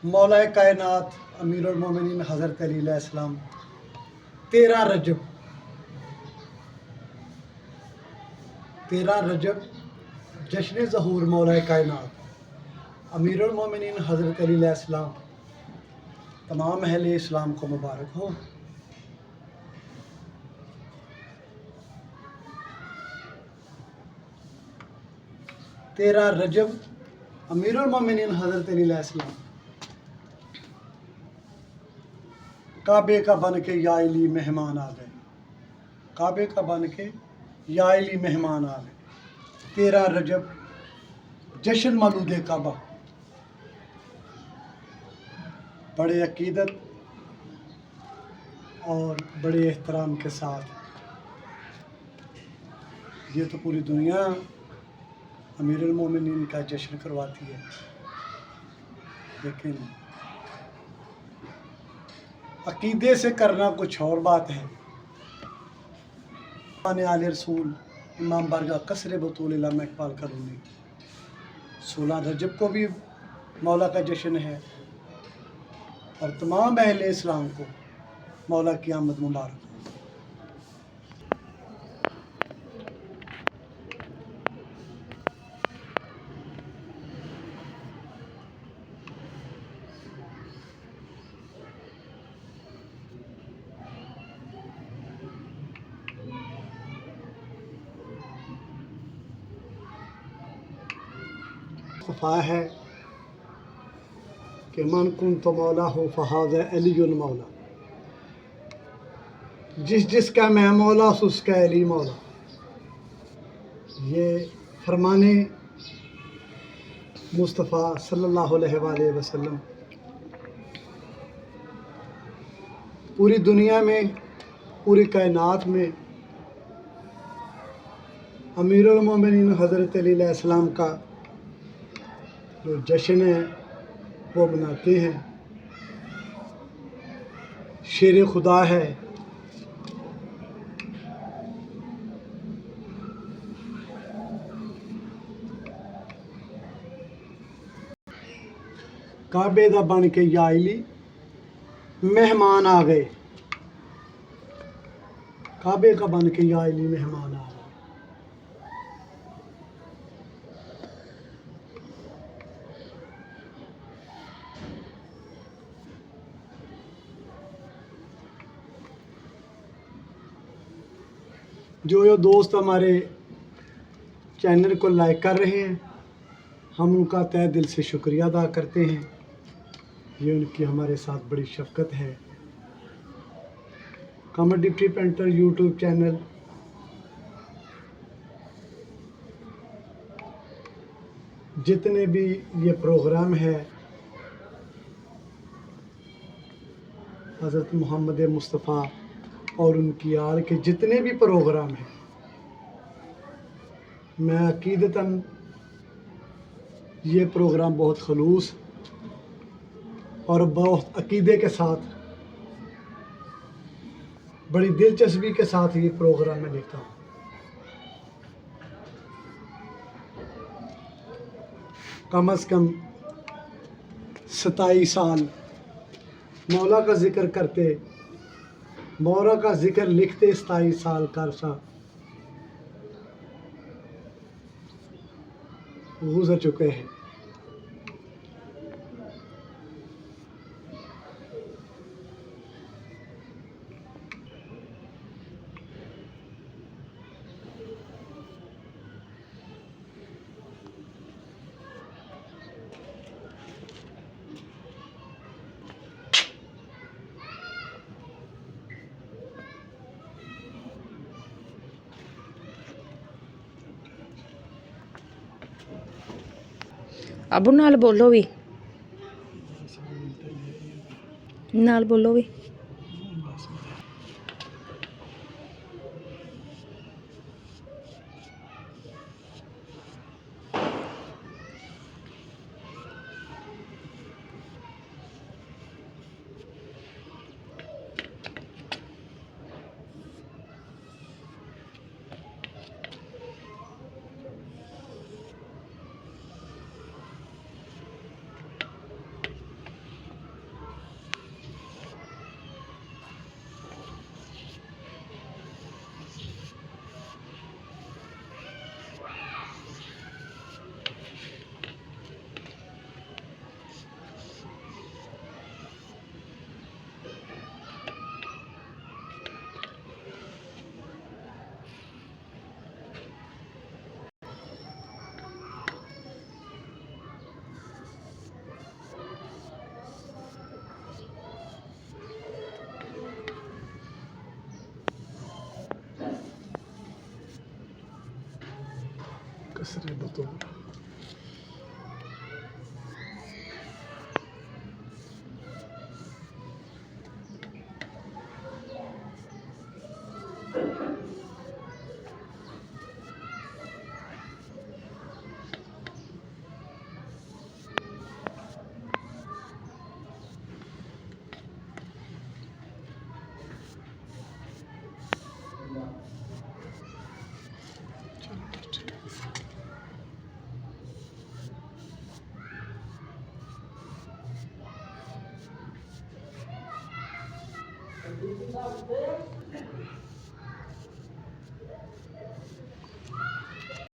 मौला कायनात अमीरुल मोमिनीन हज़रत अली अलैहिस्सलाम 13 रजब जश्न ज़हूर मौला कायनात अमीरुल मोमिनीन हज़रत अली अलैहिस्सलाम तमाम अहले इस्लाम को मुबारक हो। तेरह रजब अमीरुल मोमिनीन हज़रत अली अलैहिस्सलाम काबे का बन के या अली मेहमान आ गए। काबे का बन के या अली मेहमान आ गए। 13 रजब जश्न मौलूद काबा बड़े अकीदत और बड़े एहतराम के साथ, ये तो पूरी दुनिया अमीरुल मोमिनीन का जश्न करवाती है, लेकिन अकीदे से करना कुछ और बात है। आले रसूल इमाम बारगाह कसर बतूल इल्लामा इकबाल करूनी 16 रजब को भी मौला का जश्न है और तमाम अहले इस्लाम को मौला की आमद मुबारक। मुस्तफ़ा है कि मन कुन तो मौला हो फ़हाज़ अलीयुल मौला, जिसका मैं मौला उसका अली मौला। ये फरमाने मुस्तफ़ा सल्लल्लाहु अलैहि वसल्लम पूरी दुनिया में, पूरी कायनात में अमीरुल मोमिनीन हज़रत अली अलैहिस्सलाम का जो जश्न है वो मनाते हैं। शेर खुदा है, काबे दा बन के या अली मेहमान आ गए। काबे का बन के या अली मेहमान आ गए। जो दोस्त हमारे चैनल को लाइक कर रहे हैं, हम उनका तहे दिल से शुक्रिया अदा करते हैं। ये उनकी हमारे साथ बड़ी शफ़क़त है। कमर डिप्टी पेंटर यूट्यूब चैनल जितने भी ये प्रोग्राम है हज़रत मोहम्मद मुस्तफ़ा और उनकी आल के जितने भी प्रोग्राम हैं, मैं अकीदतन ये प्रोग्राम बहुत खलूस और बहुत अकीदे के साथ, बड़ी दिलचस्पी के साथ ये प्रोग्राम मैं देखता हूँ। कम अज़ कम 27 साल मौला का ज़िक्र करते, मौला का ज़िक्र लिखते 27 साल का अरसा गुज़र चुके हैं। अबू नाल बोलो भी, नाल बोलो भी। کسر بطول